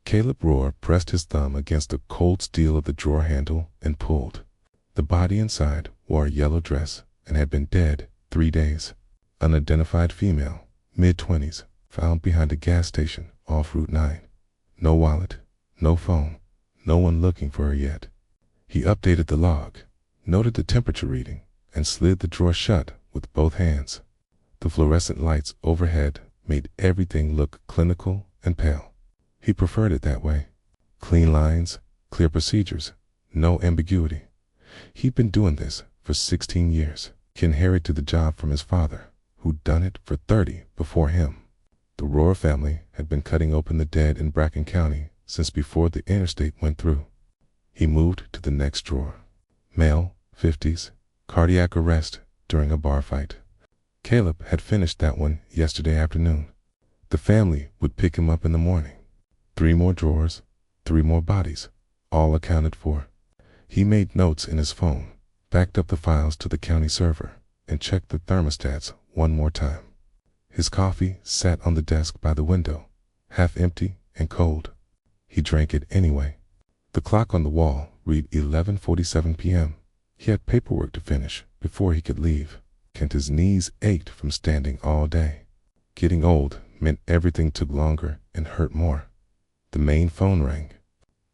Caleb Rohr pressed his thumb against the cold steel of the drawer handle and pulled. The body inside wore a yellow dress and had been dead 3 days. Unidentified female, mid-20s, found behind a gas station off Route 9. No wallet, no phone, no one looking for her yet. He updated the log, noted the temperature reading, and slid the drawer shut with both hands. The fluorescent lights overhead made everything look clinical and pale. He preferred it that way. Clean lines, clear procedures, no ambiguity. He'd been doing this for 16 years. He inherited the job from his father, who'd done it for 30 before him. The Rohr family had been cutting open the dead in Vatican County since before the interstate went through. He moved to the next drawer. Male, 50s, cardiac arrest during a bar fight. Caleb had finished that one yesterday afternoon. The family would pick him up in the morning. 3 more drawers, 3 more bodies, all accounted for. He made notes in his phone, backed up the files to the county server, and checked the thermostats one more time. His coffee sat on the desk by the window, half empty and cold. He drank it anyway. The clock on the wall read 11:47 p.m. He had paperwork to finish before he could leave, and his knees ached from standing all day. Getting old meant everything took longer and hurt more. The main phone rang.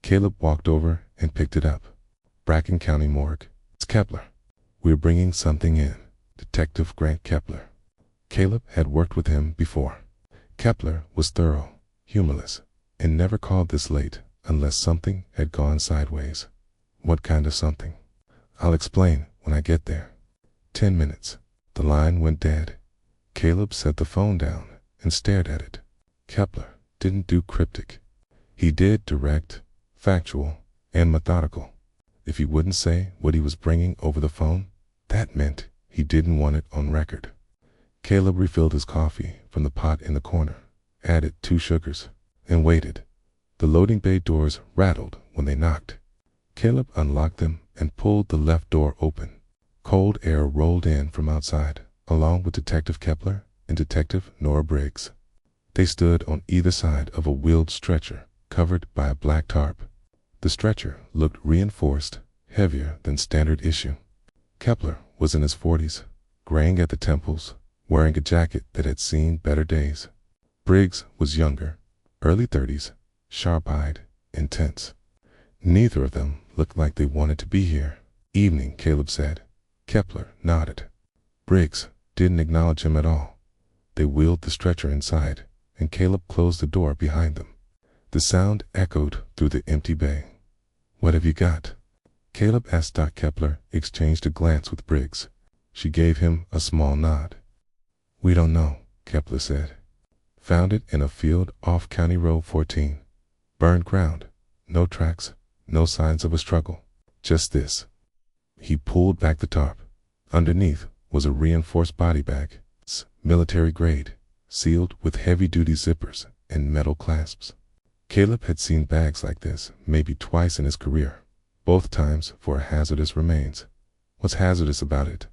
Caleb walked over and picked it up. Vatican County Morgue. It's Kepler. We're bringing something in. Detective Grant Kepler. Caleb had worked with him before. Kepler was thorough, humorless, and never called this late unless something had gone sideways. What kind of something? I'll explain when I get there. 10 minutes. The line went dead. Caleb set the phone down and stared at it. Kepler didn't do cryptic. He did direct, factual, and methodical. If he wouldn't say what he was bringing over the phone, that meant he didn't want it on record. Caleb refilled his coffee from the pot in the corner, added 2 sugars, and waited. The loading bay doors rattled when they knocked. Caleb unlocked them and pulled the left door open. Cold air rolled in from outside, along with Detective Kepler and Detective Nora Briggs. They stood on either side of a wheeled stretcher covered by a black tarp. The stretcher looked reinforced, heavier than standard issue. Kepler was in his 40s, graying at the temples, wearing a jacket that had seen better days. Briggs was younger, early 30s, sharp-eyed, intense. Neither of them looked like they wanted to be here. Evening, Caleb said. Kepler nodded. Briggs didn't acknowledge him at all. They wheeled the stretcher inside, and Caleb closed the door behind them. The sound echoed through the empty bay. What have you got? Caleb asked. Kepler exchanged a glance with Briggs. She gave him a small nod. We don't know, Kepler said. Found it in a field off County Road 14. Burned ground. No tracks, no signs of a struggle. Just this. He pulled back the tarp. Underneath was a reinforced body bag, military grade, sealed with heavy-duty zippers and metal clasps. Caleb had seen bags like this maybe twice in his career, both times for hazardous remains. What's hazardous about it?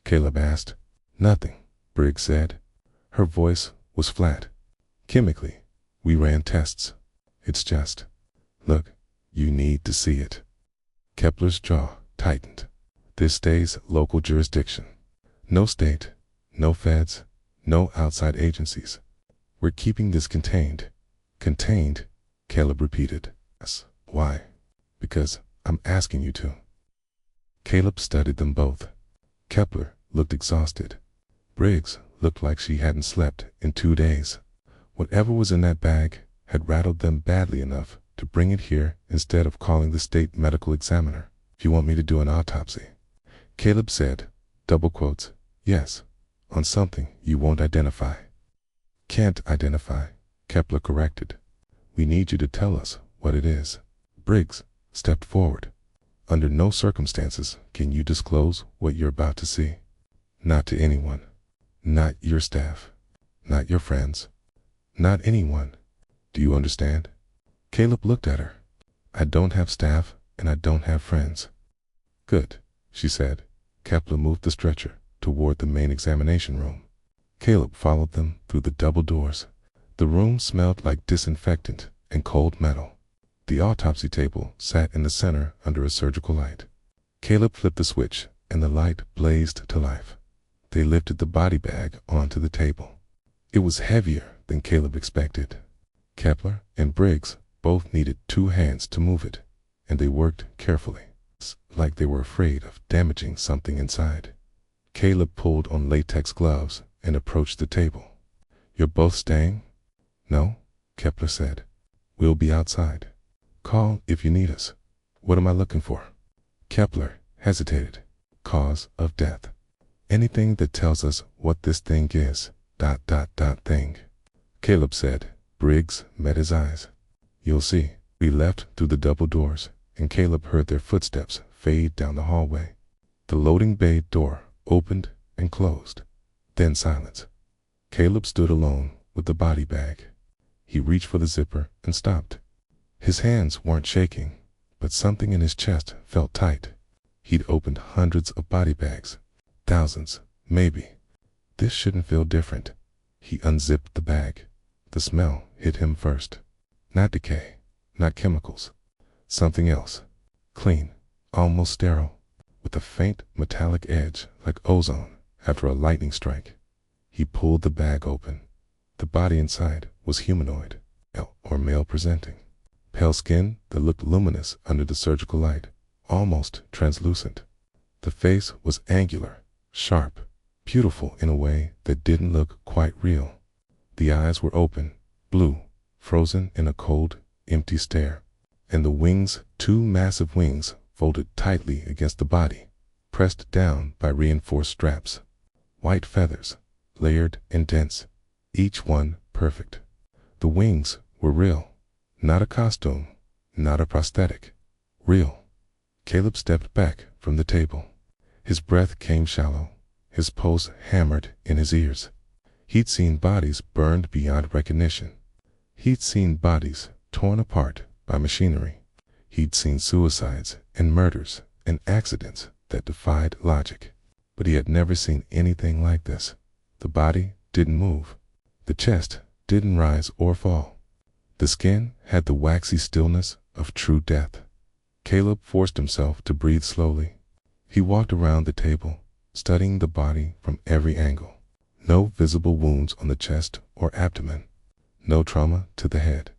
Caleb asked. Nothing, Briggs said. Her voice was flat. Chemically, we ran tests. It's just, look, you need to see it. Kepler's jaw tightened. This stays local jurisdiction. No state, no feds, no outside agencies. We're keeping this contained. Contained, Caleb repeated. Yes. Why? Because I'm asking you to. Caleb studied them both. Kepler looked exhausted. Briggs looked like she hadn't slept in 2 days. Whatever was in that bag had rattled them badly enough to bring it here instead of calling the state medical examiner. If you want me to do an autopsy, Caleb said, double quotes, yes, on something you won't identify. Can't identify, Kepler corrected. We need you to tell us what it is. Briggs stepped forward. Under no circumstances can you disclose what you're about to see. Not to anyone. Not your staff. Not your friends. Not anyone. Do you understand? Caleb looked at her. I don't have staff and I don't have friends. Good, she said. Kepler moved the stretcher toward the main examination room. Caleb followed them through the double doors. The room smelled like disinfectant and cold metal. The autopsy table sat in the center under a surgical light. Caleb flipped the switch, and the light blazed to life. They lifted the body bag onto the table. It was heavier than Caleb expected. Kepler and Briggs both needed 2 hands to move it, and they worked carefully, like they were afraid of damaging something inside. Caleb pulled on latex gloves and approached the table. "You're both staying?" "No," Kepler said. "We'll be outside. Call if you need us." "What am I looking for?" Kepler hesitated. "Cause of death. Anything that tells us what this thing is, thing." Caleb said. Briggs met his eyes. "You'll see." We left through the double doors, and Caleb heard their footsteps fade down the hallway. The loading bay door opened and closed. Then silence. Caleb stood alone with the body bag. He reached for the zipper and stopped. His hands weren't shaking, but something in his chest felt tight. He'd opened hundreds of body bags. Thousands, maybe. This shouldn't feel different. He unzipped the bag. The smell hit him first. Not decay, not chemicals. Something else. Clean, almost sterile, with a faint metallic edge like ozone after a lightning strike. He pulled the bag open. The body inside was humanoid, or male presenting. Pale skin that looked luminous under the surgical light, almost translucent. The face was angular, sharp, beautiful in a way that didn't look quite real. The eyes were open, blue, frozen in a cold, empty stare. And the wings, 2 massive wings, folded tightly against the body, pressed down by reinforced straps. White feathers, layered and dense, each one perfect. The wings were real, not a costume, not a prosthetic. Real. Caleb stepped back from the table. His breath came shallow, his pulse hammered in his ears. He'd seen bodies burned beyond recognition. He'd seen bodies torn apart by machinery. He'd seen suicides and murders and accidents that defied logic. But he had never seen anything like this. The body didn't move. The chest didn't rise or fall. The skin had the waxy stillness of true death. Caleb forced himself to breathe slowly. He walked around the table, studying the body from every angle. No visible wounds on the chest or abdomen. No trauma to the head.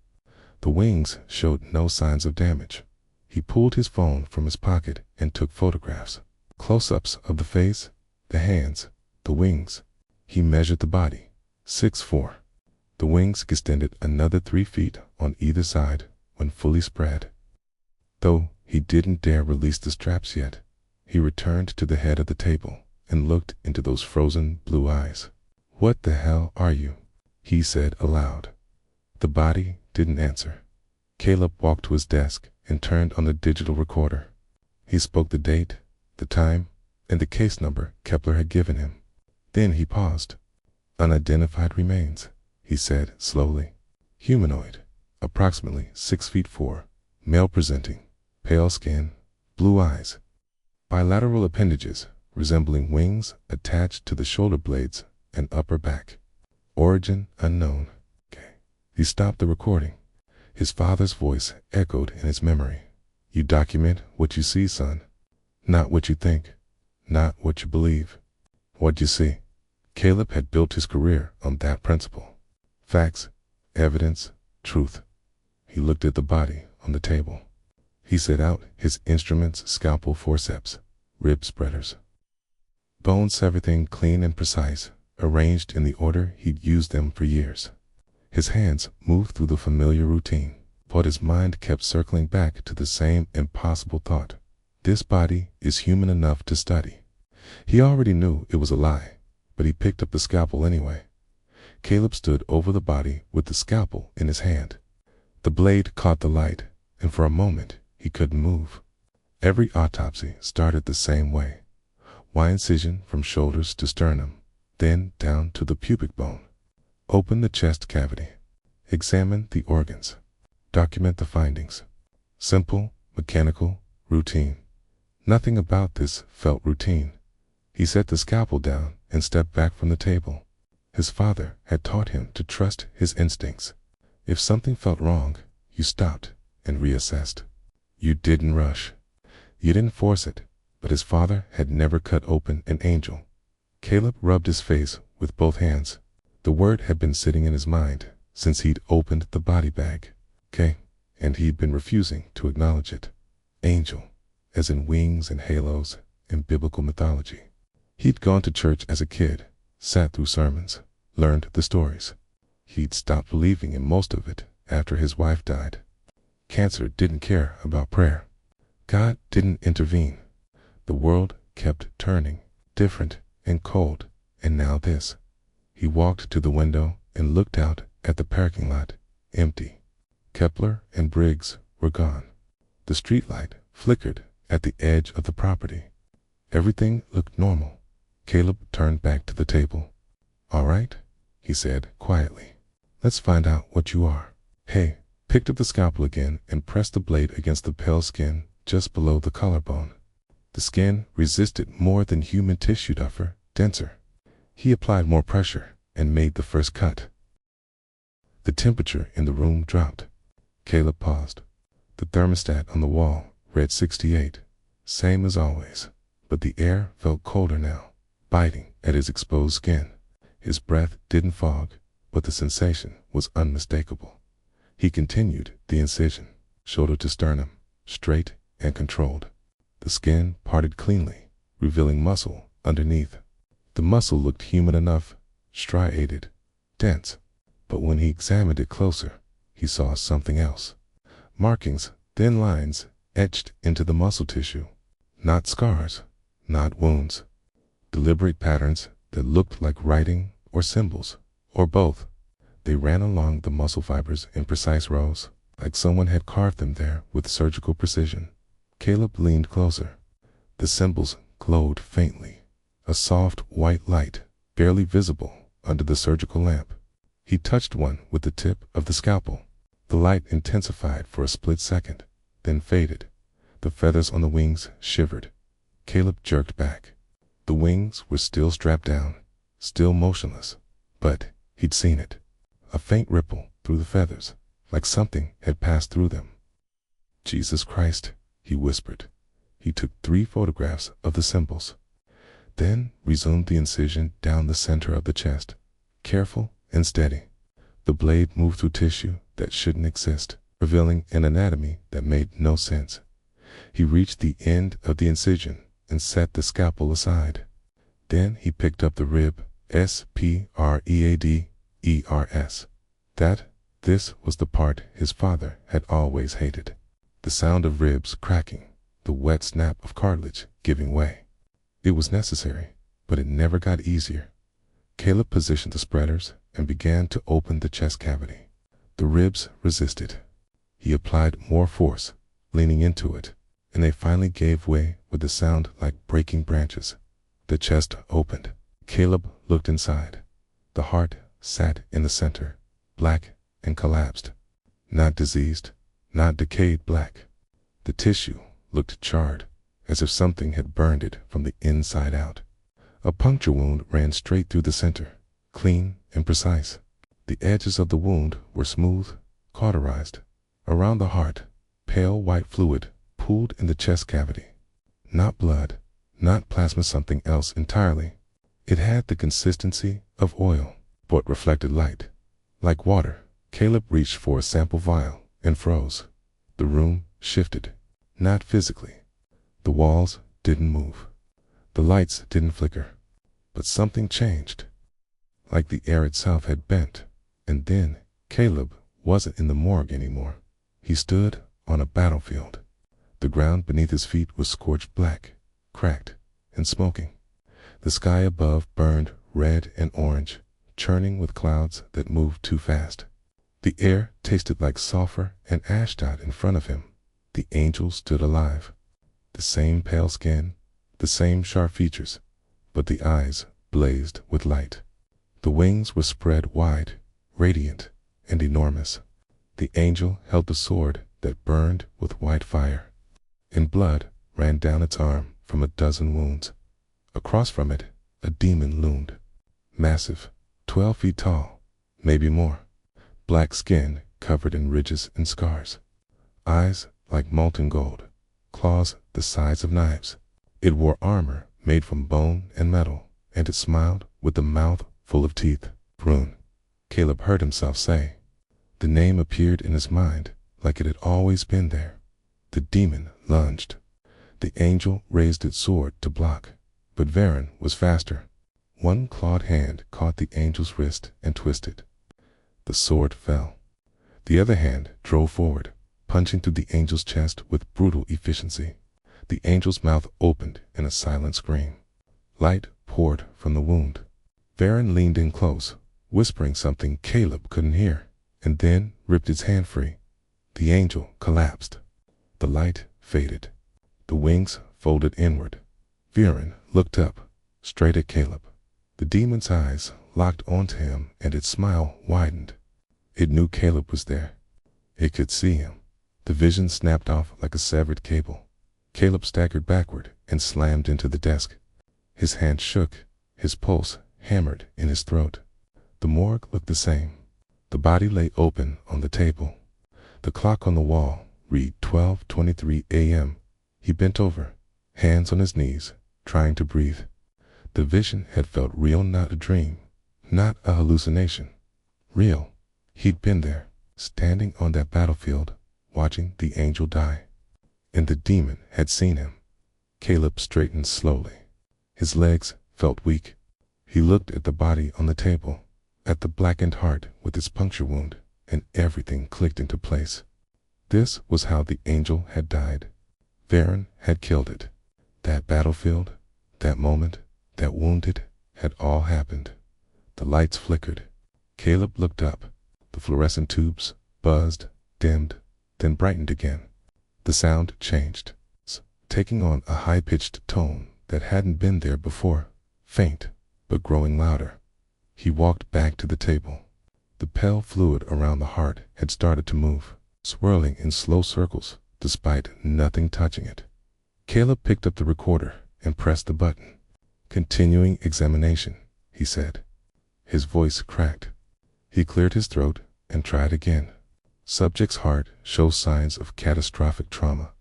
The wings showed no signs of damage. He pulled his phone from his pocket and took photographs. Close-ups of the face, the hands, the wings. He measured the body. 6'4". The wings extended another 3 feet on either side when fully spread. Though he didn't dare release the straps yet, he returned to the head of the table and looked into those frozen blue eyes. "What the hell are you?" he said aloud. The body didn't answer. Caleb walked to his desk and turned on the digital recorder. He spoke the date, the time, and the case number Kepler had given him. Then he paused. "Unidentified remains," he said slowly. "Humanoid, approximately 6'4", male presenting, pale skin, blue eyes. Bilateral appendages resembling wings attached to the shoulder blades and upper back. Origin unknown." He stopped the recording. His father's voice echoed in his memory. "You document what you see, son. Not what you think. Not what you believe. What you see." Caleb had built his career on that principle. Facts, evidence, truth. He looked at the body on the table. He set out his instruments, scalpel, forceps, rib spreaders. Bones, everything clean and precise, arranged in the order he'd used them for years. His hands moved through the familiar routine, but his mind kept circling back to the same impossible thought. This body is human enough to study. He already knew it was a lie, but he picked up the scalpel anyway. Caleb stood over the body with the scalpel in his hand. The blade caught the light, and for a moment he couldn't move. Every autopsy started the same way. Y incision from shoulders to sternum, then down to the pubic bone. Open the chest cavity. Examine the organs. Document the findings. Simple, mechanical, routine. Nothing about this felt routine. He set the scalpel down and stepped back from the table. His father had taught him to trust his instincts. If something felt wrong, You stopped and reassessed. You didn't rush. You didn't force it, but his father had never cut open an angel. Caleb rubbed his face with both hands. The word had been sitting in his mind since he'd opened the body bag. And he'd been refusing to acknowledge it. Angel, as in wings and halos in biblical mythology. He'd gone to church as a kid, sat through sermons, learned the stories. He'd stopped believing in most of it after his wife died. Cancer didn't care about prayer. God didn't intervene. The world kept turning, different and cold, and now this. He walked to the window and looked out at the parking lot, empty. Kepler and Briggs were gone. The streetlight flickered at the edge of the property. Everything looked normal. Caleb turned back to the table. "All right," he said quietly. "Let's find out what you are." Hay picked up the scalpel again and pressed the blade against the pale skin just below the collarbone. The skin resisted more than human tissue, tougher, denser. He applied more pressure and made the first cut. The temperature in the room dropped. Caleb paused. The thermostat on the wall read 68, same as always, but the air felt colder now, biting at his exposed skin. His breath didn't fog, but the sensation was unmistakable. He continued the incision, shoulder to sternum, straight and controlled. The skin parted cleanly, revealing muscle underneath. The muscle looked human enough, striated, dense, but when he examined it closer, he saw something else. Markings, thin lines, etched into the muscle tissue. Not scars, not wounds. Deliberate patterns that looked like writing or symbols, or both. They ran along the muscle fibers in precise rows, like someone had carved them there with surgical precision. Caleb leaned closer. The symbols glowed faintly, a soft white light, barely visible under the surgical lamp. He touched one with the tip of the scalpel. The light intensified for a split second, then faded. The feathers on the wings shivered. Caleb jerked back. The wings were still strapped down, still motionless, but he'd seen it. A faint ripple through the feathers, like something had passed through them. "Jesus Christ," he whispered. He took 3 photographs of the symbols, then resumed the incision down the center of the chest, careful and steady. The blade moved through tissue that shouldn't exist, revealing an anatomy that made no sense. He reached the end of the incision and set the scalpel aside. Then he picked up the rib, SPREADERS. This was the part his father had always hated. The sound of ribs cracking, the wet snap of cartilage giving way. It was necessary, but it never got easier. Caleb positioned the spreaders and began to open the chest cavity. The ribs resisted. He applied more force, leaning into it, and they finally gave way with a sound like breaking branches. The chest opened. Caleb looked inside. The heart sat in the center, black and collapsed. Not diseased, not decayed black. The tissue looked charred, as if something had burned it from the inside out. A puncture wound ran straight through the center, clean and precise. The edges of the wound were smooth, cauterized. Around the heart, pale white fluid pooled in the chest cavity. Not blood, not plasma, something else entirely. It had the consistency of oil, but reflected light. Like water, Caleb reached for a sample vial and froze. The room shifted, not physically. The walls didn't move. The lights didn't flicker. But something changed. Like the air itself had bent. And then Caleb wasn't in the morgue anymore. He stood on a battlefield. The ground beneath his feet was scorched black, cracked, and smoking. The sky above burned red and orange, churning with clouds that moved too fast. The air tasted like sulfur and ashdot in front of him. The angel stood alive. The same pale skin, the same sharp features, but the eyes blazed with light. The wings were spread wide, radiant, and enormous. The angel held the sword that burned with white fire, and blood ran down its arm from a dozen wounds. Across from it, a demon loomed, massive, 12 feet tall, maybe more. Black skin covered in ridges and scars. Eyes like molten gold, claws the size of knives. It wore armor made from bone and metal, and it smiled with a mouth full of teeth. Brune, Caleb heard himself say. The name appeared in his mind like it had always been there. The demon lunged. The angel raised its sword to block, but Varen was faster. One clawed hand caught the angel's wrist and twisted. The sword fell. The other hand drove forward, punching through the angel's chest with brutal efficiency. The angel's mouth opened in a silent scream. Light poured from the wound. Varen leaned in close, whispering something Caleb couldn't hear, and then ripped his hand free. The angel collapsed. The light faded. The wings folded inward. Varen looked up, straight at Caleb. The demon's eyes locked onto him and its smile widened. It knew Caleb was there. It could see him. The vision snapped off like a severed cable. Caleb staggered backward and slammed into the desk. His hand shook, his pulse hammered in his throat. The morgue looked the same. The body lay open on the table. The clock on the wall read 12:23 a.m. He bent over, hands on his knees, trying to breathe. The vision had felt real, not a dream, not a hallucination. Real. He'd been there, standing on that battlefield, watching the angel die. And the demon had seen him. Caleb straightened slowly. His legs felt weak. He looked at the body on the table, at the blackened heart with its puncture wound, and everything clicked into place. This was how the angel had died. Varen had killed it. That battlefield, that moment, that wounded, had all happened. The lights flickered. Caleb looked up. The fluorescent tubes buzzed, dimmed, then brightened again. The sound changed, taking on a high-pitched tone that hadn't been there before, faint, but growing louder. He walked back to the table. The pale fluid around the heart had started to move, swirling in slow circles, despite nothing touching it. Caleb picked up the recorder and pressed the button. "Continuing examination," he said. His voice cracked. He cleared his throat and tried again. Subject's heart shows signs of catastrophic trauma.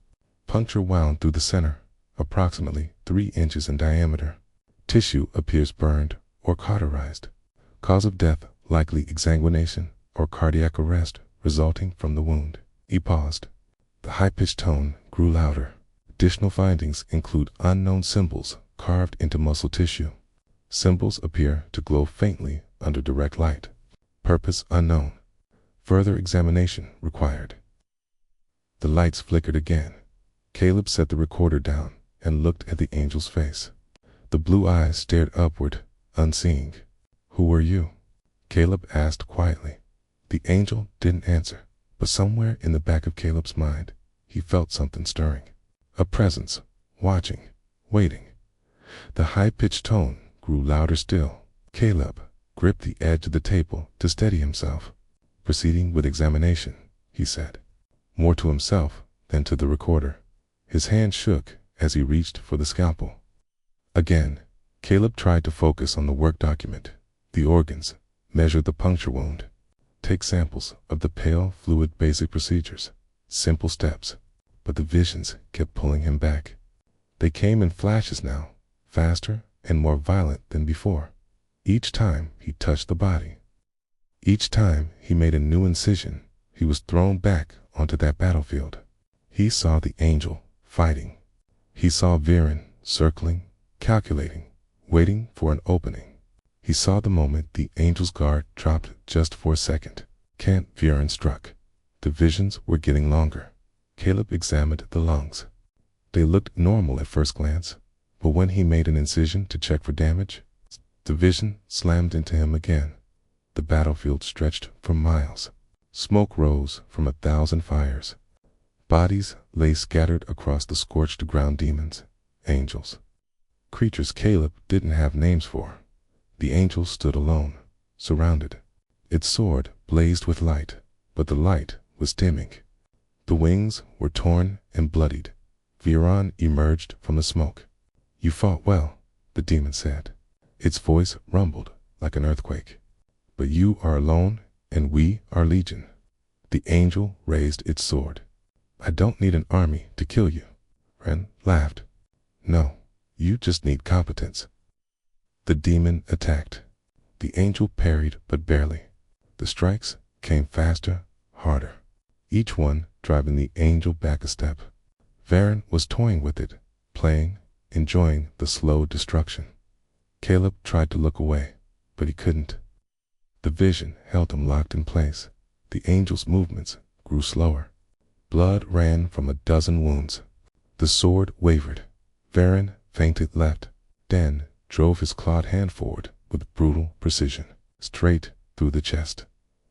Puncture wound through the center, approximately 3 inches in diameter. Tissue appears burned or cauterized. Cause of death likely exsanguination or cardiac arrest resulting from the wound. He paused. The high-pitched tone grew louder. Additional findings include unknown symbols carved into muscle tissue. Symbols appear to glow faintly under direct light. Purpose unknown. Further examination required. The lights flickered again. Caleb set the recorder down and looked at the angel's face. The blue eyes stared upward, unseeing. "Who are you?" Caleb asked quietly. The angel didn't answer, but somewhere in the back of Caleb's mind, he felt something stirring. A presence, watching, waiting. The high-pitched tone grew louder still. Caleb gripped the edge of the table to steady himself. "Proceeding with examination," he said, more to himself than to the recorder. His hand shook as he reached for the scalpel. Again, Caleb tried to focus on the work document, the organs, measure the puncture wound, take samples of the pale fluid. Basic procedures, simple steps, but the visions kept pulling him back. They came in flashes now, faster and more violent than before. Each time he touched the body, each time he made a new incision, he was thrown back onto that battlefield. He saw the angel fighting. He saw Varen circling, calculating, waiting for an opening. He saw the moment the angel's guard dropped just for a second. Can't Varen struck. The visions were getting longer. Caleb examined the lungs. They looked normal at first glance, but when he made an incision to check for damage, the vision slammed into him again. The battlefield stretched for miles. Smoke rose from 1,000 fires. Bodies lay scattered across the scorched ground. Demons, angels, creatures Caleb didn't have names for. The angel stood alone, surrounded. Its sword blazed with light, but the light was dimming. The wings were torn and bloodied. Varen emerged from the smoke. "You fought well," the demon said. Its voice rumbled like an earthquake. "But you are alone, and we are legion." The angel raised its sword. I don't need an army to kill you. Varen laughed. No, you just need competence. The demon attacked. The angel parried, but barely. The strikes came faster, harder, each one driving the angel back a step. Varen was toying with it, playing, enjoying the slow destruction. Caleb tried to look away, but he couldn't. The vision held him locked in place. The angel's movements grew slower. Blood ran from a dozen wounds. The sword wavered. Varen feinted left, then drove his clawed hand forward with brutal precision, straight through the chest.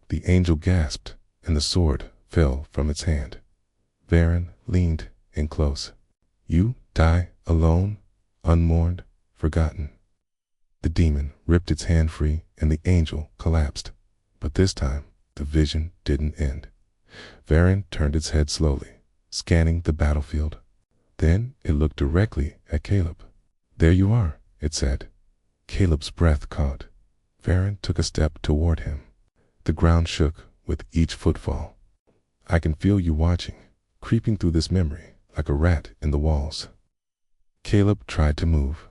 The angel gasped, and the sword fell from its hand. Varen leaned in close. You die alone, unmourned, forgotten. The demon ripped its hand free, and the angel collapsed. But this time, the vision didn't end. Varen turned its head slowly, scanning the battlefield. Then it looked directly at Caleb. There you are, it said. Caleb's breath caught. Varen took a step toward him. The ground shook with each footfall. I can feel you watching, creeping through this memory like a rat in the walls. Caleb tried to move.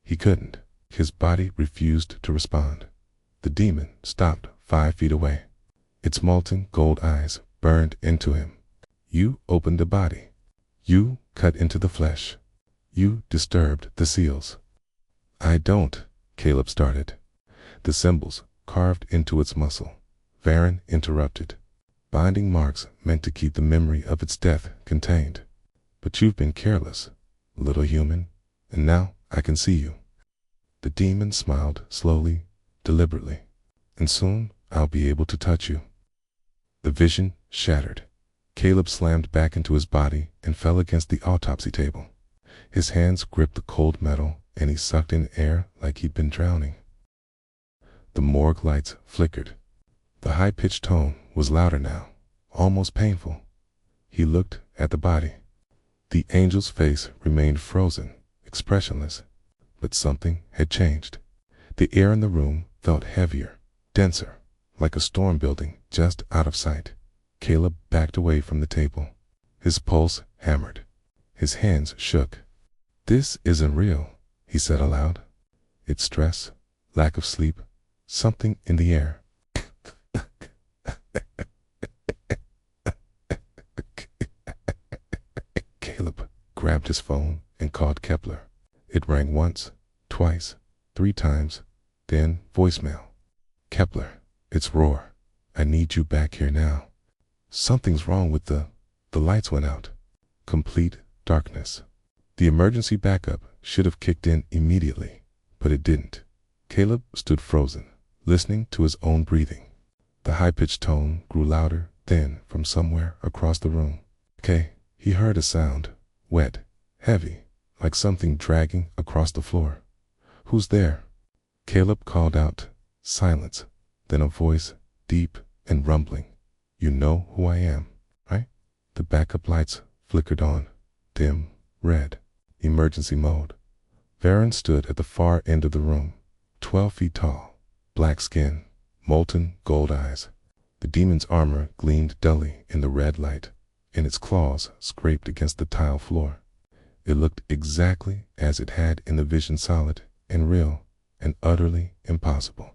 He couldn't. His body refused to respond. The demon stopped 5 feet away. Its molten gold eyes burned into him. You opened the body. You cut into the flesh. You disturbed the seals. I don't, Caleb started. The symbols carved into its muscle. Varen interrupted. Binding marks meant to keep the memory of its death contained. But you've been careless, little human, and now I can see you. The demon smiled slowly, deliberately. And soon I'll be able to touch you. The vision shattered. Caleb slammed back into his body and fell against the autopsy table. His hands gripped the cold metal, and he sucked in air like he'd been drowning. The morgue lights flickered. The high-pitched tone was louder now, almost painful. He looked at the body. The angel's face remained frozen, expressionless, but something had changed. The air in the room felt heavier, denser, like a storm building just out of sight. Caleb backed away from the table. His pulse hammered. His hands shook. This isn't real, he said aloud. It's stress, lack of sleep, something in the air. Caleb grabbed his phone and called Kepler. It rang once, twice, 3 times, then voicemail. Kepler, it's Roar. I need you back here now. Something's wrong with the lights went out. Complete darkness. The emergency backup should have kicked in immediately, but it didn't. Caleb stood frozen, listening to his own breathing. The high-pitched tone grew louder, then from somewhere across the room. Okay, he heard a sound, wet, heavy, like something dragging across the floor. Who's there? Caleb called out. Silence, then a voice, deep and rumbling. You know who I am, right? The backup lights flickered on, dim, red, emergency mode. Varen stood at the far end of the room, 12 feet tall, black skin, molten gold eyes. The demon's armor gleamed dully in the red light, and its claws scraped against the tile floor. It looked exactly as it had in the vision, solid and real and utterly impossible.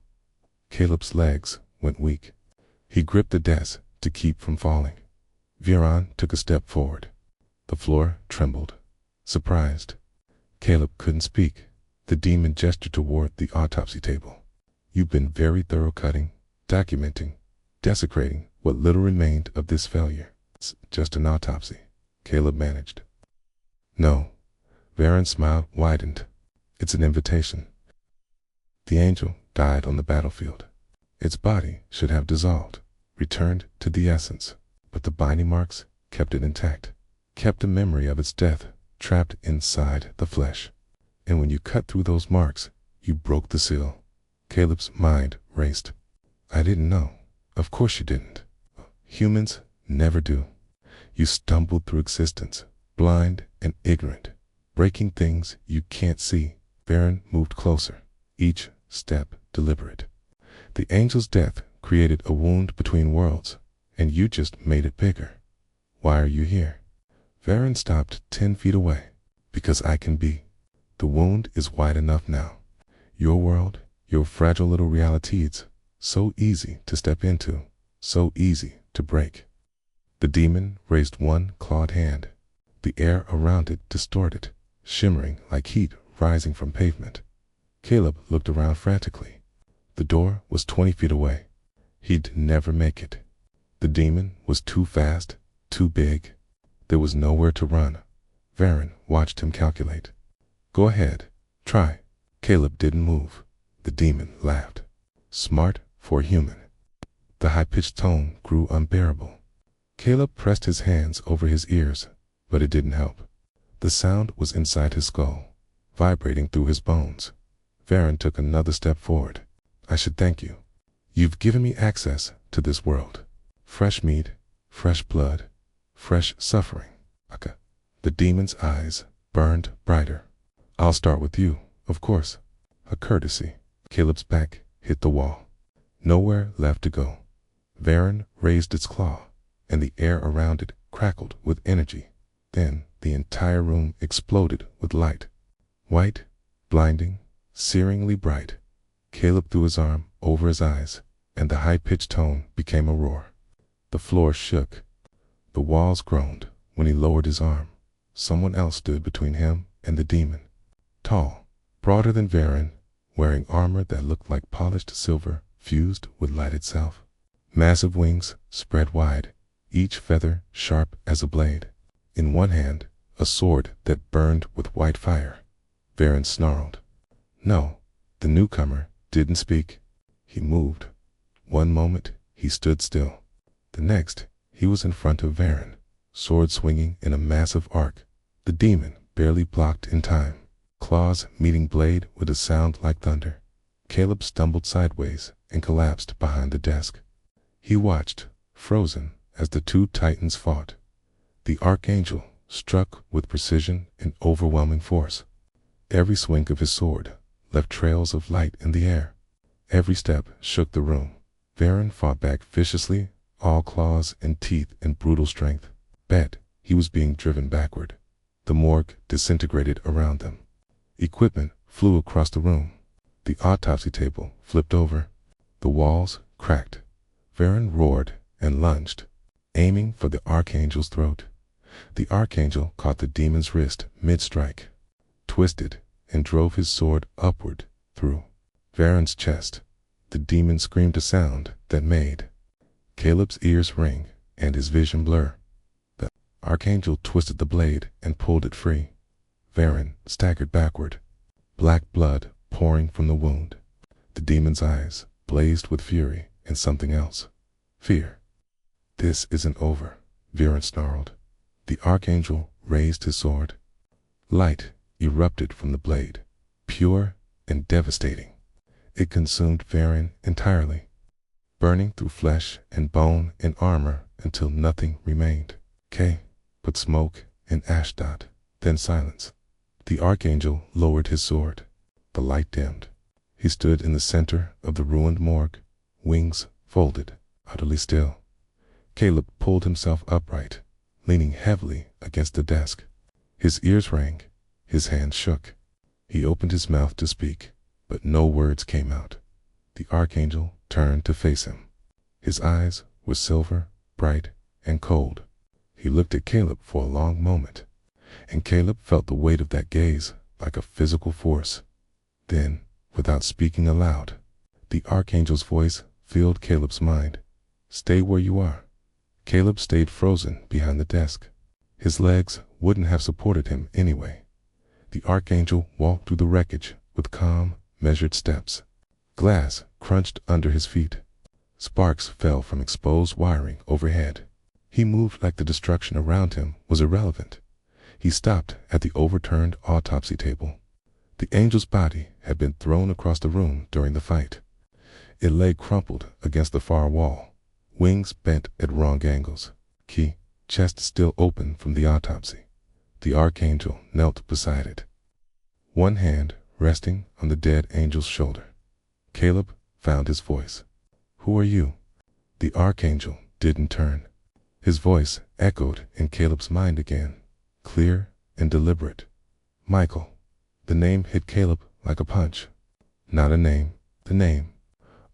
Caleb's legs went weak. He gripped the desk to keep from falling. Varen took a step forward. The floor trembled. Surprised. Caleb couldn't speak. The demon gestured toward the autopsy table. You've been very thorough, cutting, documenting, desecrating what little remained of this failure. It's just an autopsy, Caleb managed. No. Varen's smile widened. It's an invitation. The angel died on the battlefield. Its body should have dissolved, returned to the essence, but the binding marks kept it intact, kept the memory of its death trapped inside the flesh. And when you cut through those marks, you broke the seal. Caleb's mind raced. I didn't know. Of course you didn't. Humans never do. You stumbled through existence, blind and ignorant, breaking things you can't see. Varen moved closer, each step deliberate. The angel's death created a wound between worlds, And you just made it bigger. Why are you here? Varen stopped 10 feet away. Because I can be. The wound is wide enough now. Your world, your fragile little realities, so easy to step into, so easy to break. The demon raised one clawed hand. The air around it distorted, shimmering like heat rising from pavement. Caleb looked around frantically. The door was 20 feet away. He'd never make it. The demon was too fast, too big. There was nowhere to run. Varen watched him calculate. Go ahead, try. Caleb didn't move. The demon laughed. Smart for a human. The high-pitched tone grew unbearable. Caleb pressed his hands over his ears, but it didn't help. The sound was inside his skull, vibrating through his bones. Varen took another step forward. I should thank you. You've given me access to this world. Fresh meat, fresh blood, fresh suffering. Aka. The demon's eyes burned brighter. I'll start with you, of course. A courtesy. Caleb's back hit the wall. Nowhere left to go. Varen raised its claw, and the air around it crackled with energy. Then the entire room exploded with light. White, blinding, searingly bright. Caleb threw his arm over his eyes, and the high-pitched tone became a roar. The floor shook. The walls groaned when he lowered his arm. Someone else stood between him and the demon. Tall, broader than Varen, wearing armor that looked like polished silver fused with light itself. Massive wings spread wide, each feather sharp as a blade. In one hand, a sword that burned with white fire. Varen snarled. No, the newcomer didn't speak. He moved. One moment, he stood still. The next, he was in front of Varen, sword swinging in a massive arc. The demon barely blocked in time. Claws meeting blade with a sound like thunder. Caleb stumbled sideways and collapsed behind the desk. He watched, frozen, as the two titans fought. The archangel struck with precision and overwhelming force. Every swing of his sword left trails of light in the air. Every step shook the room. Varen fought back viciously, all claws and teeth and brutal strength. Bet he was being driven backward. The morgue disintegrated around them. Equipment flew across the room. The autopsy table flipped over. The walls cracked. Varen roared and lunged, aiming for the archangel's throat. The archangel caught the demon's wrist mid-strike, twisted, and drove his sword upward through Varen's chest. The demon screamed a sound that made Caleb's ears ring and his vision blur. The archangel twisted the blade and pulled it free. Varen staggered backward, black blood pouring from the wound. The demon's eyes blazed with fury and something else. Fear. This isn't over, Varen snarled. The archangel raised his sword. Light erupted from the blade, pure and devastating. It consumed Varen entirely, burning through flesh and bone and armor until nothing remained. But smoke and ash dot, then silence. The archangel lowered his sword. The light dimmed. He stood in the center of the ruined morgue, wings folded, utterly still. Caleb pulled himself upright, leaning heavily against the desk. His ears rang, his hands shook. He opened his mouth to speak, but no words came out. The archangel turned to face him. His eyes were silver, bright, and cold. He looked at Caleb for a long moment, and Caleb felt the weight of that gaze like a physical force. Then, without speaking aloud, the archangel's voice filled Caleb's mind. Stay where you are. Caleb stayed frozen behind the desk. His legs wouldn't have supported him anyway. The archangel walked through the wreckage with calm, measured steps. Glass crunched under his feet. Sparks fell from exposed wiring overhead. He moved like the destruction around him was irrelevant. He stopped at the overturned autopsy table. The angel's body had been thrown across the room during the fight. It lay crumpled against the far wall, wings bent at wrong angles. Chest still open from the autopsy. The archangel knelt beside it, one hand resting on the dead angel's shoulder. Caleb found his voice. Who are you? The archangel didn't turn. His voice echoed in Caleb's mind again, clear and deliberate. Michael. The name hit Caleb like a punch. Not a name, the name.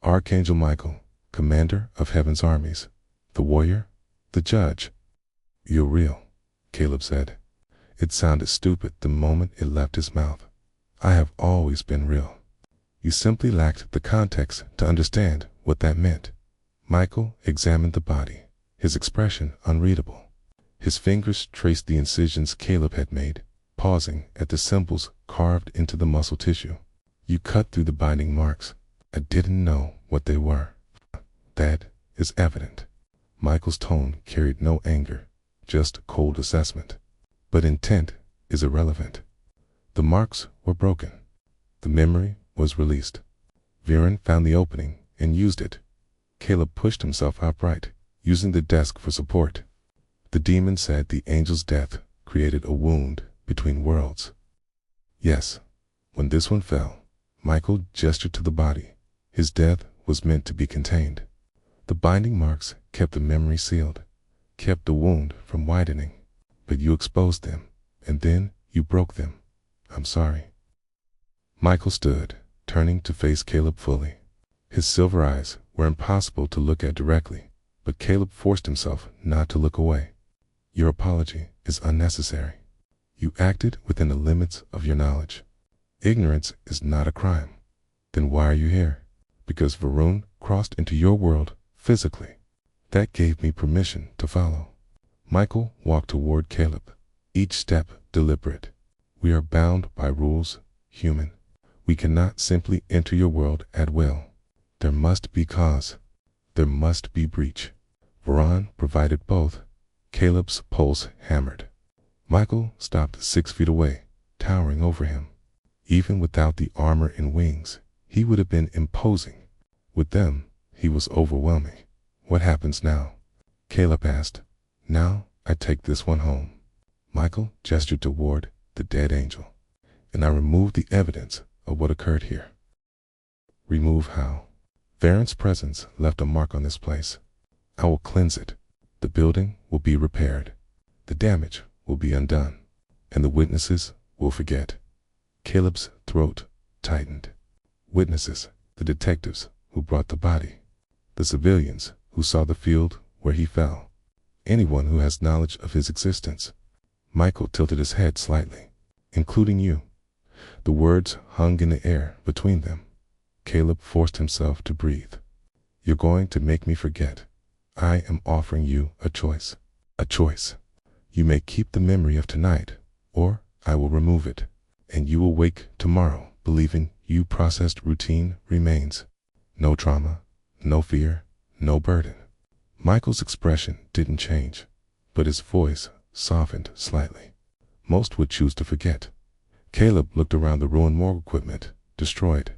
Archangel Michael, commander of heaven's armies. The warrior, the judge. You're real, Caleb said. It sounded stupid the moment it left his mouth. I have always been real. You simply lacked the context to understand what that meant. Michael examined the body, his expression unreadable. His fingers traced the incisions Caleb had made, pausing at the symbols carved into the muscle tissue. You cut through the binding marks. I didn't know what they were. That is evident. Michael's tone carried no anger, just cold assessment. But intent is irrelevant. The marks were broken. The memory was released. Viren found the opening and used it. Caleb pushed himself upright, using the desk for support. The demon said the angel's death created a wound between worlds. Yes, when this one fell, Michael gestured to the body. His death was meant to be contained. The binding marks kept the memory sealed, kept the wound from widening. But you exposed them, and then you broke them. I'm sorry. Michael stood, turning to face Caleb fully. His silver eyes were impossible to look at directly, but Caleb forced himself not to look away. Your apology is unnecessary. You acted within the limits of your knowledge. Ignorance is not a crime. Then why are you here? Because Varun crossed into your world physically. That gave me permission to follow. Michael walked toward Caleb, each step deliberate. We are bound by rules, human. We cannot simply enter your world at will. There must be cause. There must be breach. Varun provided both. Caleb's pulse hammered. Michael stopped 6 feet away, towering over him. Even without the armor and wings, he would have been imposing. With them, he was overwhelming. What happens now? Caleb asked. Now, I take this one home. Michael gestured toward the dead angel. And I remove the evidence of what occurred here. Remove how? Varen's presence left a mark on this place. I will cleanse it. The building will be repaired. The damage will be undone. And the witnesses will forget. Caleb's throat tightened. Witnesses, the detectives who brought the body. The civilians who saw the field where he fell. Anyone who has knowledge of his existence. Michael tilted his head slightly. Including you. The words hung in the air between them. Caleb forced himself to breathe. You're going to make me forget. I am offering you a choice. A choice. You may keep the memory of tonight, or I will remove it. And you will wake tomorrow believing you processed routine remains. No trauma, no fear, no burden. Michael's expression didn't change, but his voice softened slightly. Most would choose to forget. Caleb looked around the ruined morgue equipment, destroyed.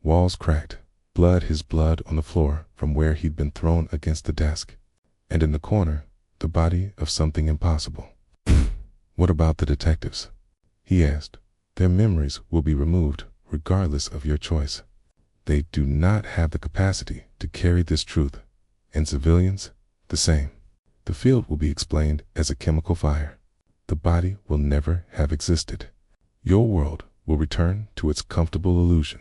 Walls cracked, his blood on the floor from where he'd been thrown against the desk. And in the corner, the body of something impossible. What about the detectives? He asked. Their memories will be removed regardless of your choice. They do not have the capacity to carry this truth. And civilians, the same. The field will be explained as a chemical fire. The body will never have existed. Your world will return to its comfortable illusion.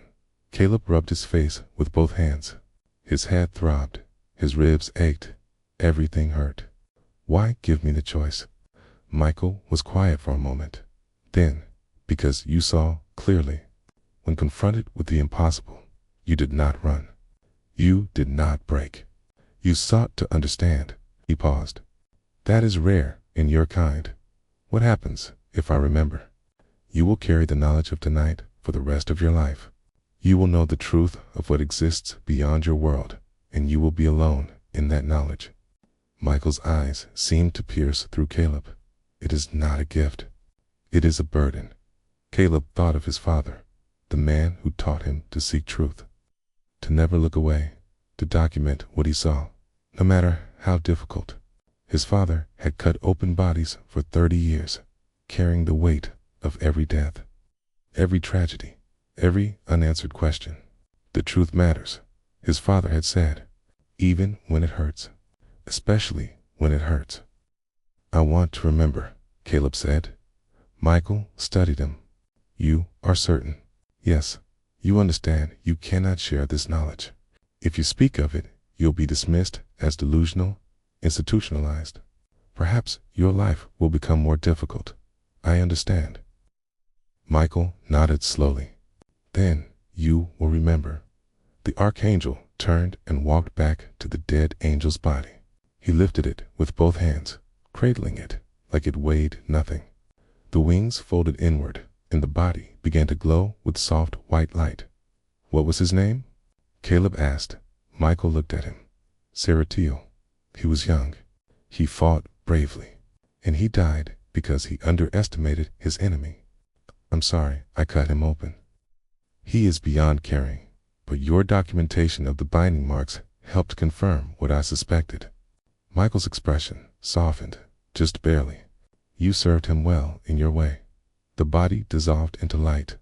Caleb rubbed his face with both hands. His head throbbed. His ribs ached. Everything hurt. Why give me the choice? Michael was quiet for a moment. Then, because you saw clearly. When confronted with the impossible, you did not run. You did not break. You sought to understand. He paused. That is rare in your kind. What happens if I remember? You will carry the knowledge of tonight for the rest of your life. You will know the truth of what exists beyond your world, and you will be alone in that knowledge. Michael's eyes seemed to pierce through Caleb. It is not a gift. It is a burden. Caleb thought of his father, the man who taught him to seek truth, to never look away, to document what he saw, no matter how difficult. His father had cut open bodies for 30 years, carrying the weight of every death, every tragedy, every unanswered question. The truth matters, his father had said, even when it hurts. especially when it hurts. I want to remember, Caleb said. Michael studied him. You are certain. Yes, you understand you cannot share this knowledge. If you speak of it, you'll be dismissed as delusional, institutionalized. Perhaps your life will become more difficult. I understand. Michael nodded slowly. Then you will remember. The archangel turned and walked back to the dead angel's body. He lifted it with both hands, cradling it like it weighed nothing. The wings folded inward, and the body began to glow with soft white light. What was his name? Caleb asked. Michael looked at him. Seratiel. He was young. He fought bravely, and he died because he underestimated his enemy. I'm sorry I cut him open. He is beyond caring, but your documentation of the binding marks helped confirm what I suspected. Michael's expression softened, just barely. You served him well in your way. The body dissolved into light,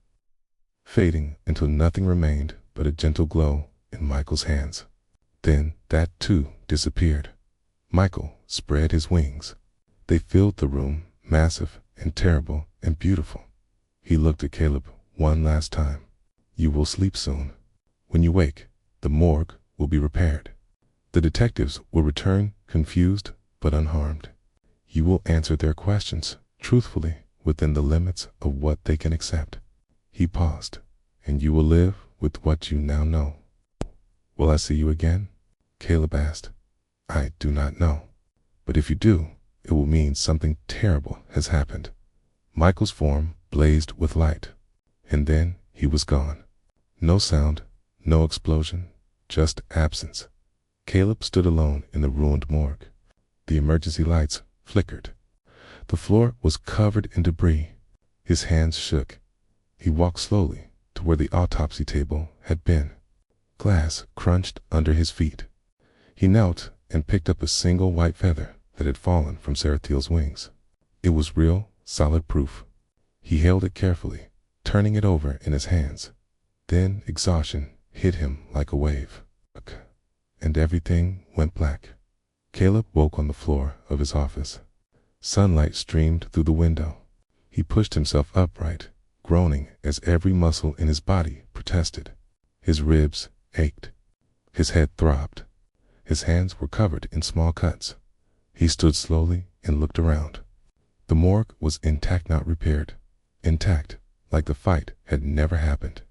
fading until nothing remained but a gentle glow in Michael's hands. Then that too disappeared. Michael spread his wings. They filled the room, massive and terrible and beautiful. He looked at Caleb one last time. You will sleep soon. When you wake, the morgue will be repaired. The detectives will return confused but unharmed. You will answer their questions truthfully within the limits of what they can accept. He paused. And you will live with what you now know. Will I see you again? Caleb asked. I do not know. But if you do, it will mean something terrible has happened. Michael's form blazed with light, and then he was gone. No sound, no explosion, just absence. Caleb stood alone in the ruined morgue. The emergency lights flickered. The floor was covered in debris. His hands shook. He walked slowly to where the autopsy table had been. Glass crunched under his feet. He knelt and picked up a single white feather that had fallen from Seratiel's wings. It was real, solid proof. He held it carefully, turning it over in his hands. Then exhaustion hit him like a wave, and everything went black. Caleb woke on the floor of his office. Sunlight streamed through the window. He pushed himself upright, groaning as every muscle in his body protested. His ribs ached. His head throbbed. His hands were covered in small cuts. He stood slowly and looked around. The morgue was intact, not repaired. Intact, like the fight had never happened.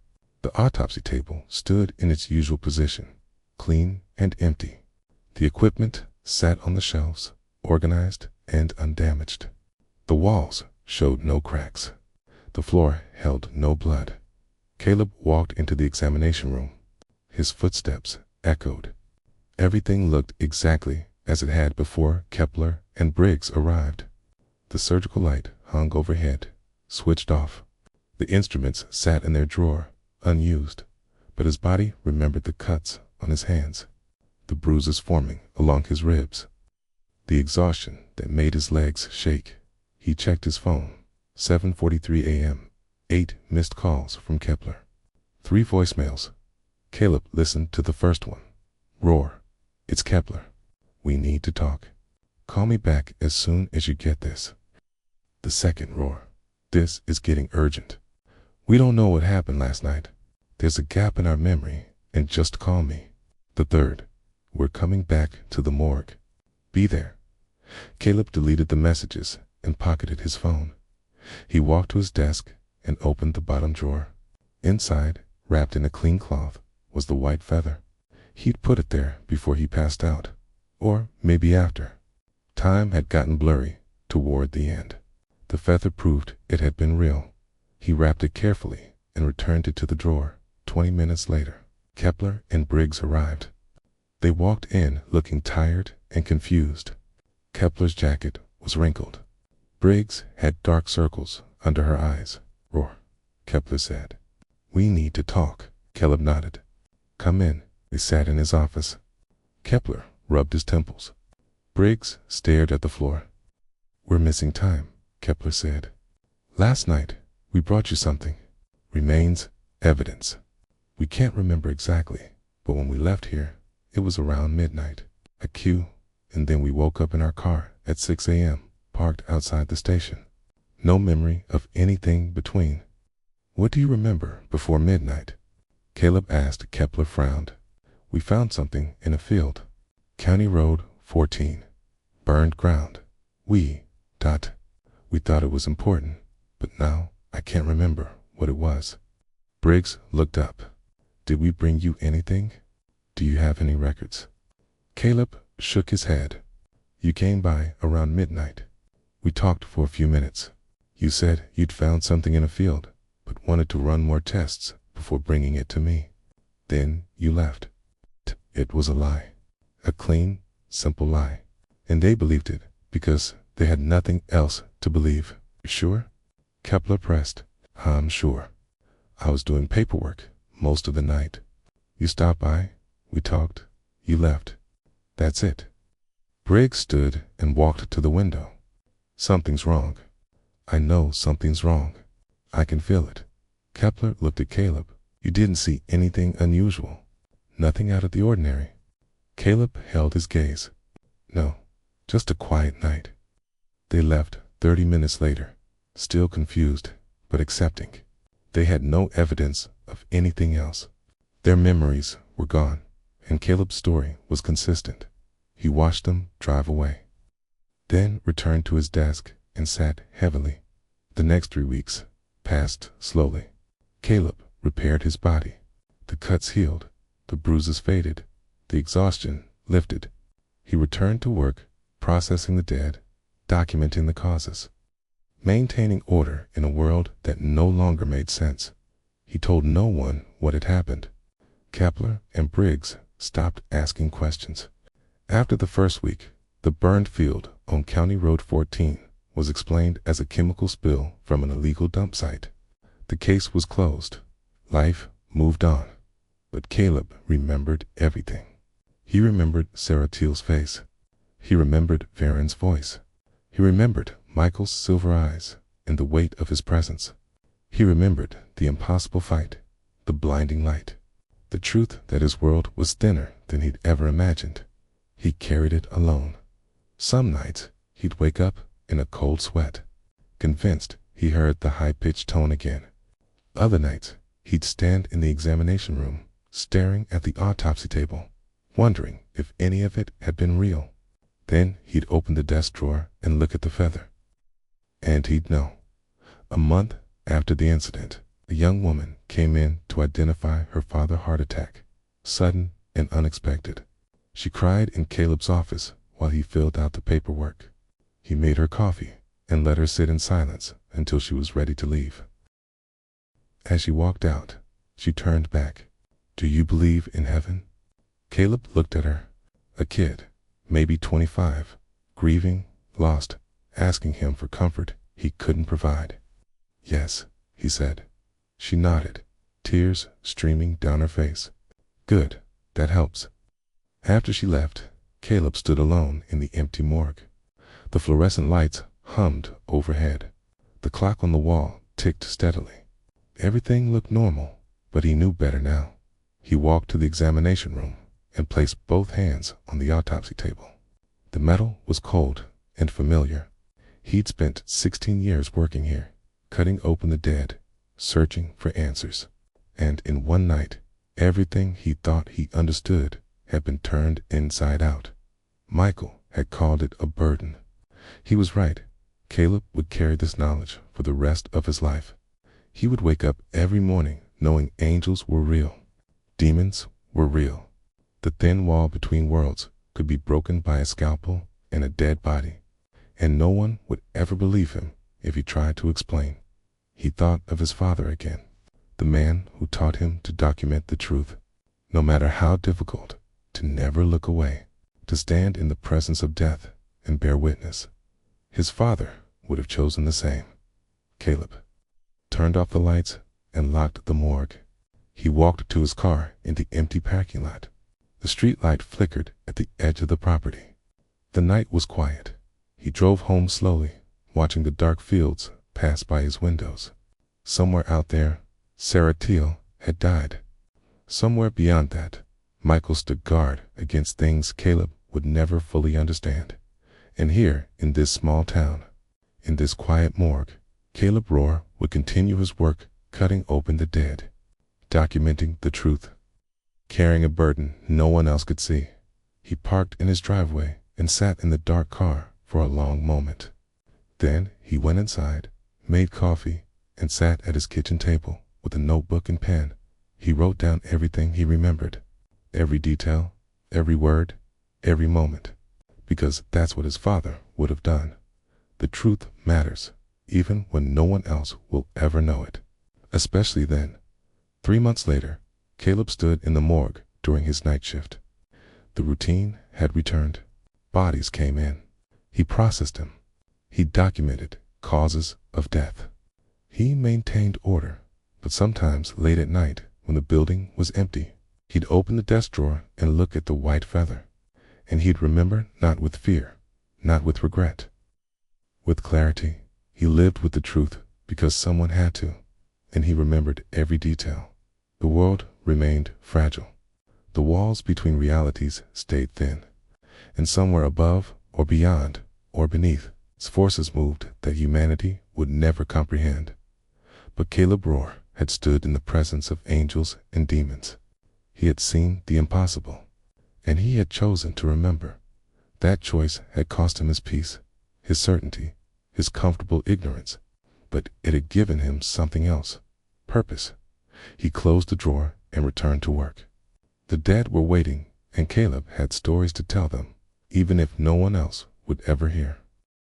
The autopsy table stood in its usual position, clean and empty. The equipment sat on the shelves, organized and undamaged. The walls showed no cracks. The floor held no blood. Caleb walked into the examination room. His footsteps echoed. Everything looked exactly as it had before Kepler and Briggs arrived. The surgical light hung overhead, switched off. The instruments sat in their drawer, unused, but his body remembered the cuts on his hands, the bruises forming along his ribs, the exhaustion that made his legs shake. He checked his phone. 7:43 a.m. 8 missed calls from Kepler. 3 voicemails. Caleb listened to the first one. Roar. It's Kepler. We need to talk. Call me back as soon as you get this. The second roar. This is getting urgent. We don't know what happened last night. There's a gap in our memory, and just call me. The third. We're coming back to the morgue. Be there. Caleb deleted the messages and pocketed his phone. He walked to his desk and opened the bottom drawer. Inside, wrapped in a clean cloth, was the white feather. He'd put it there before he passed out, or maybe after. Time had gotten blurry toward the end. The feather proved it had been real. He wrapped it carefully and returned it to the drawer. 20 minutes later, Kepler and Briggs arrived. They walked in looking tired and confused. Kepler's jacket was wrinkled. Briggs had dark circles under her eyes. Roar, Kepler said. We need to talk. Caleb nodded. Come in. They sat in his office. Kepler rubbed his temples. Briggs stared at the floor. We're missing time, Kepler said. Last night, we brought you something. Remains evidence. We can't remember exactly, but when we left here, it was around midnight. A cue, and then we woke up in our car at 6 a.m., parked outside the station. No memory of anything between. What do you remember before midnight? Caleb asked. Kepler frowned. We found something in a field. County Road 14. Burned ground. We thought it was important, but now I can't remember what it was. Briggs looked up. Did we bring you anything? Do you have any records? Caleb shook his head. You came by around midnight. We talked for a few minutes. You said you'd found something in a field, but wanted to run more tests before bringing it to me. Then you left. It was a lie. A clean, simple lie. And they believed it because they had nothing else to believe. Sure? Kepler pressed. I'm sure. I was doing paperwork most of the night. You stopped by, we talked, you left. That's it. Briggs stood and walked to the window. Something's wrong. I know something's wrong. I can feel it. Kepler looked at Caleb. You didn't see anything unusual. Nothing out of the ordinary. Caleb held his gaze. No, just a quiet night. They left 30 minutes later, still confused, but accepting. They had no evidence of anything else. Their memories were gone, and Caleb's story was consistent. He watched them drive away, then returned to his desk and sat heavily. The next 3 weeks passed slowly. Caleb repaired his body. The cuts healed, the bruises faded, the exhaustion lifted. He returned to work, processing the dead, documenting the causes, maintaining order in a world that no longer made sense. He told no one what had happened. Kepler and Briggs stopped asking questions. After the first week, the burned field on County Road 14 was explained as a chemical spill from an illegal dump site. The case was closed. Life moved on. But Caleb remembered everything. He remembered Sarah Teal's face. He remembered Varen's voice. He remembered Michael's silver eyes and the weight of his presence. He remembered the impossible fight, the blinding light, the truth that his world was thinner than he'd ever imagined. He carried it alone. Some nights, he'd wake up in a cold sweat, convinced he heard the high-pitched tone again. Other nights, he'd stand in the examination room, staring at the autopsy table, wondering if any of it had been real. Then he'd open the desk drawer and look at the feather. And he'd know. A month after the incident, a young woman came in to identify her father's heart attack, sudden and unexpected. She cried in Caleb's office while he filled out the paperwork. He made her coffee and let her sit in silence until she was ready to leave. As she walked out, she turned back. Do you believe in heaven? Caleb looked at her. A kid, maybe 25, grieving, lost, asking him for comfort he couldn't provide. Yes, he said. She nodded, tears streaming down her face. Good, that helps. After she left, Caleb stood alone in the empty morgue. The fluorescent lights hummed overhead. The clock on the wall ticked steadily. Everything looked normal, but he knew better now. He walked to the examination room and placed both hands on the autopsy table. The metal was cold and familiar. He'd spent 16 years working here, cutting open the dead, searching for answers. And in one night, everything he thought he understood had been turned inside out. Michael had called it a burden. He was right. Caleb would carry this knowledge for the rest of his life. He would wake up every morning knowing angels were real, demons were real. The thin wall between worlds could be broken by a scalpel and a dead body, and no one would ever believe him if he tried to explain. He thought of his father again, the man who taught him to document the truth, no matter how difficult, to never look away, to stand in the presence of death and bear witness. His father would have chosen the same. Caleb turned off the lights and locked the morgue. He walked to his car in the empty parking lot. The street light flickered at the edge of the property. The night was quiet. He drove home slowly, watching the dark fields pass by his windows. Somewhere out there, Sarah Teal had died. Somewhere beyond that, Michael stood guard against things Caleb would never fully understand. And here, in this small town, in this quiet morgue, Caleb Rohr would continue his work, cutting open the dead, documenting the truth, carrying a burden no one else could see. He parked in his driveway and sat in the dark car for a long moment. Then he went inside, made coffee, and sat at his kitchen table with a notebook and pen. He wrote down everything he remembered, every detail, every word, every moment, because that's what his father would have done. The truth matters, even when no one else will ever know it. Especially then. 3 months later, Caleb stood in the morgue during his night shift. The routine had returned. Bodies came in. He processed them. He documented causes of death. He maintained order, but sometimes late at night, when the building was empty, he'd open the desk drawer and look at the white feather. And he'd remember not with fear, not with regret, with clarity. He lived with the truth because someone had to, and he remembered every detail. The world remained fragile. The walls between realities stayed thin, and somewhere above or beyond or beneath, forces moved that humanity would never comprehend. But Caleb Rohr had stood in the presence of angels and demons. He had seen the impossible, and he had chosen to remember. That choice had cost him his peace, his certainty, his comfortable ignorance, but it had given him something else, purpose. He closed the drawer and returned to work. The dead were waiting, and Caleb had stories to tell them, even if no one else would ever hear.